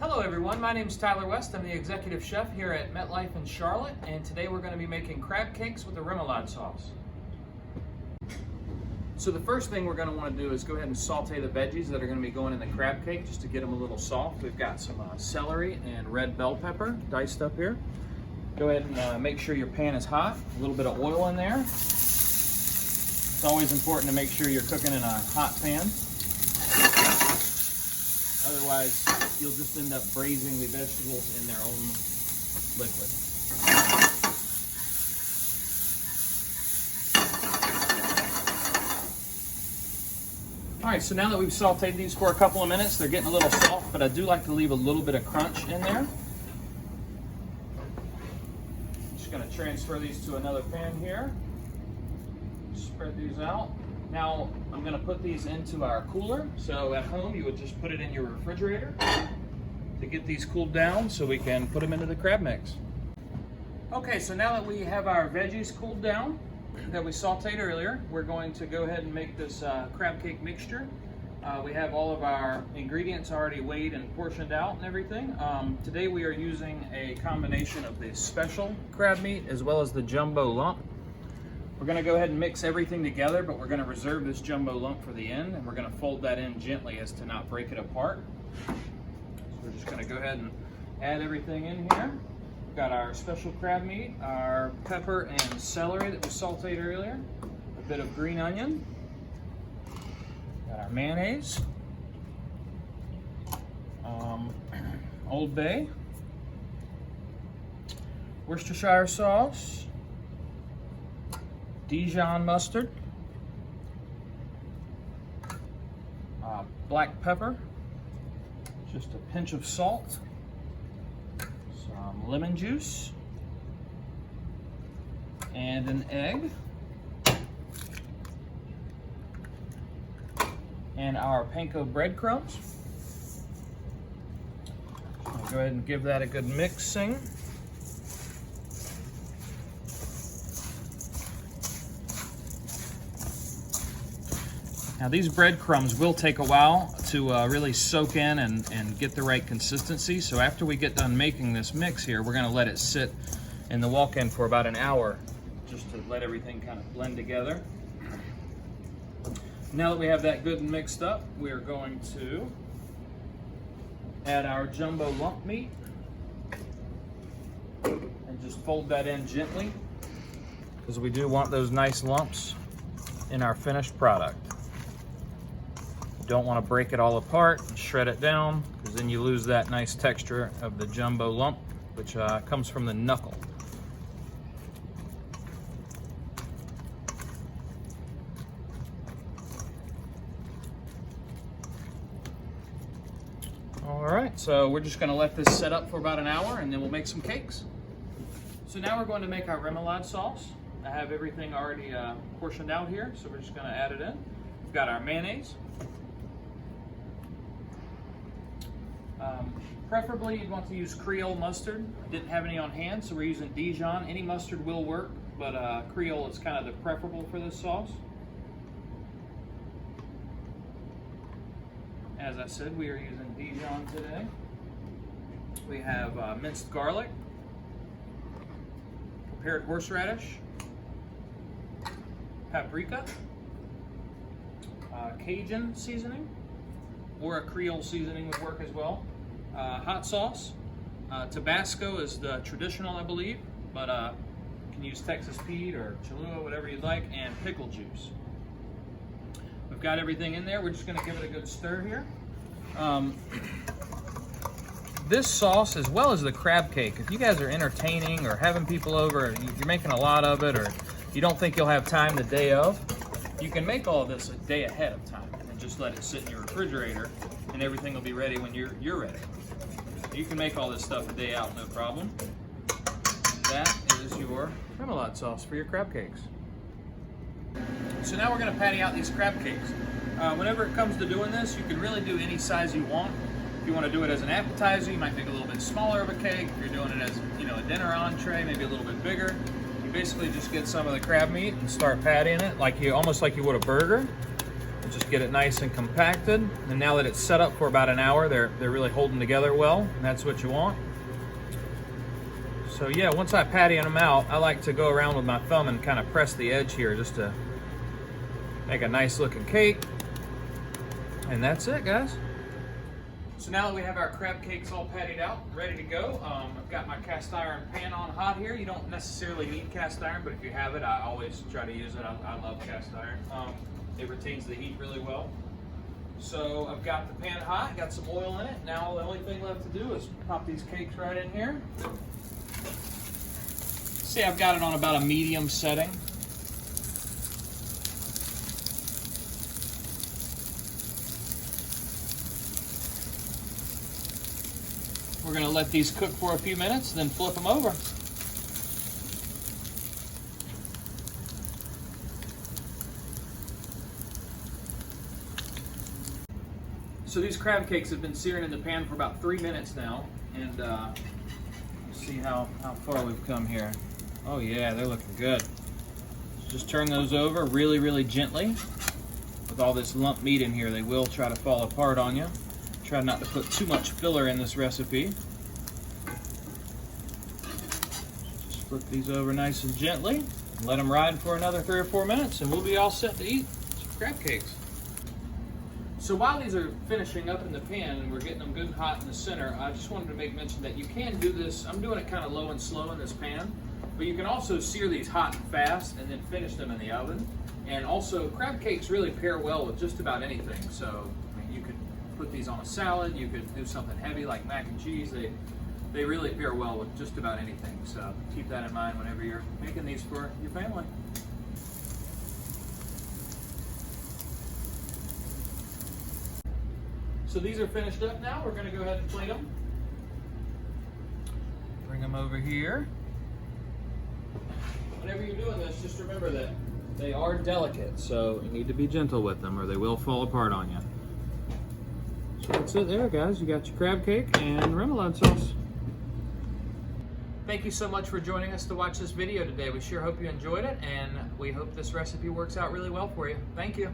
Hello everyone, my name is Tyler West. I'm the executive chef here at MetLife in Charlotte, and today we're going to be making crab cakes with a remoulade sauce. So the first thing we're going to want to do is go ahead and saute the veggies that are going to be going in the crab cake just to get them a little soft. We've got some celery and red bell pepper diced up here. Go ahead and make sure your pan is hot, a little bit of oil in there. It's always important to make sure you're cooking in a hot pan. Otherwise, you'll just end up braising the vegetables in their own liquid. All right, so now that we've sauteed these for a couple of minutes, they're getting a little soft, but I do like to leave a little bit of crunch in there. Just gonna transfer these to another pan here. Spread these out. Now, I'm gonna put these into our cooler. So at home, you would just put it in your refrigerator to get these cooled down so we can put them into the crab mix. Okay, so now that we have our veggies cooled down that we sauteed earlier, we're going to go ahead and make this crab cake mixture. We have all of our ingredients already weighed and portioned out and everything. Today we are using a combination of the special crab meat as well as the jumbo lump. We're going to go ahead and mix everything together, but we're going to reserve this jumbo lump for the end, and we're going to fold that in gently as to not break it apart. So we're just going to go ahead and add everything in here. We've got our special crab meat, our pepper and celery that we sauteed earlier, a bit of green onion, got our mayonnaise, Old Bay, Worcestershire sauce, Dijon mustard, black pepper, just a pinch of salt, some lemon juice, and an egg, and our panko breadcrumbs. I'll go ahead and give that a good mixing. Now these breadcrumbs will take a while to really soak in and get the right consistency. So after we get done making this mix here, we're gonna let it sit in the walk-in for about an hour just to let everything kind of blend together. Now that we have that good and mixed up, we're going to add our jumbo lump meat and just fold that in gently because we do want those nice lumps in our finished product. Don't want to break it all apart and shred it down because then you lose that nice texture of the jumbo lump, which comes from the knuckle. All right, so we're just going to let this set up for about an hour and then we'll make some cakes. So now we're going to make our remoulade sauce. I have everything already portioned out here, so we're just going to add it in. We've got our mayonnaise. Preferably you'd want to use Creole mustard. Didn't have any on hand, so we're using Dijon. Any mustard will work, but Creole is kind of the preferable for this sauce. As I said, we are using Dijon today. We have minced garlic, prepared horseradish, paprika, Cajun seasoning, or a Creole seasoning would work as well. Hot sauce. Tabasco is the traditional, I believe, but you can use Texas Pete or Cholula, whatever you'd like, and pickle juice. We've got everything in there. We're just going to give it a good stir here. This sauce, as well as the crab cake, if you guys are entertaining or having people over, you're making a lot of it, or you don't think you'll have time the day of, you can make all of this a day ahead of time and just let it sit in your refrigerator, and everything will be ready when you're ready. You can make all this stuff a day out, no problem. That is your remoulade sauce for your crab cakes. So now we're going to patty out these crab cakes. Whenever it comes to doing this, you can really do any size you want. If you want to do it as an appetizer, you might make a little bit smaller of a cake. If you're doing it as a dinner entree, maybe a little bit bigger. You basically just get some of the crab meat and start pattying it almost like you would a burger. just get it nice and compacted. And now that it's set up for about an hour, they're really holding together well, and that's what you want. So yeah, once I patty them out, I like to go around with my thumb and kind of press the edge here just to make a nice looking cake. And that's it, guys. So now that we have our crab cakes all patted out, ready to go, I've got my cast iron pan on hot here. You don't necessarily need cast iron, but if you have it, I always try to use it. I love cast iron. It retains the heat really well. So I've got the pan hot, got some oil in it. Now the only thing left to do is pop these cakes right in here. See, I've got it on about a medium setting. We're going to let these cook for a few minutes, then flip them over. So these crab cakes have been searing in the pan for about 3 minutes now, and see how far we've come here. Oh yeah, they're looking good. Just turn those over really, really gently. With all this lump meat in here, they will try to fall apart on you. Try not to put too much filler in this recipe. Just flip these over nice and gently. Let them ride for another 3 or 4 minutes, and we'll be all set to eat some crab cakes. So while these are finishing up in the pan and we're getting them good and hot in the center, I just wanted to make mention that you can do this. I'm doing it kind of low and slow in this pan, but you can also sear these hot and fast and then finish them in the oven. And also, crab cakes really pair well with just about anything. So I mean, you could put these on a salad, you could do something heavy like mac and cheese. They really pair well with just about anything. So keep that in mind whenever you're making these for your family. So these are finished up now. We're going to go ahead and plate them. Bring them over here. Whenever you're doing this, just remember that they are delicate, so you need to be gentle with them or they will fall apart on you. So that's it there, guys. You got your crab cake and remoulade sauce. Thank you so much for joining us to watch this video today. We sure hope you enjoyed it, and we hope this recipe works out really well for you. Thank you.